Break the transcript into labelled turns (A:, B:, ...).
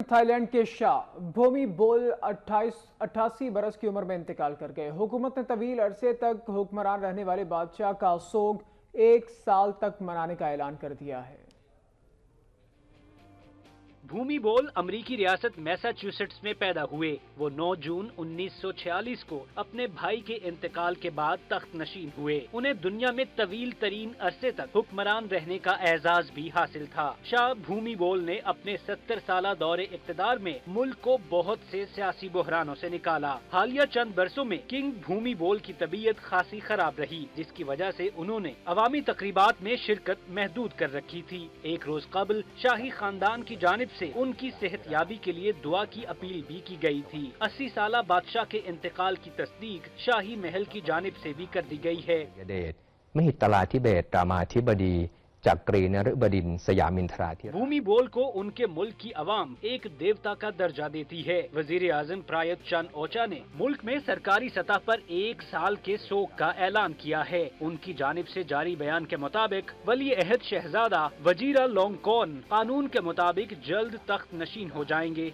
A: Thai land کے شاہ بھومی بول 88 برس کی عمر میں انتقال کر گئے۔ حکومت نے طویل عرصے تک حکمران رہنے والے بادشاہ کا سوگ 1 سال تک منانے کا اعلان کر دیا ہے۔
B: بھومی بول امریکی ریاست میساچیوسیٹس میں پیدا ہوئے۔ وہ 9 جون 1946 کو اپنے بھائی کے انتقال کے بعد تخت نشین ہوئے۔ انہیں دنیا میں طویل ترین عرصے تک حکمران رہنے کا اعزاز بھی حاصل تھا۔ شاہ بھومی بول نے اپنے 70 سالہ دور اقتدار میں ملک کو بہت سے سیاسی بحرانوں سے نکالا۔ حالیہ چند برسوں میں کنگ بھومی بول کی طبیعت خاصی خراب رہی، جس کی وجہ سے انہوں نے عوامی تقریبات میں شرکت محدود کر رکھی تھی۔ ایک روز قبل شاہی خاندان کی جانب سے ان کی صحت یابی کے لیے دعا کی اپیل بھی کی گئی تھی۔ 80 سالہ بادشاہ کے انتقال کی تصدیق شاہی محل کی جانب سے بھی کر دی گئی ہے۔ بھومی بول کو ان کے ملک کی عوام ایک دیوتا کا درجہ دیتی ہے۔ وزیر اعظم پرایت چن اوچا نے ملک میں سرکاری سطح پر 1 سال کے سوگ کا اعلان کیا ہے۔ ان کی جانب سے جاری بیان کے مطابق ولی عہد شہزادہ وجیرا لونگ کون قانون کے مطابق جلد تخت نشین ہو جائیں گے۔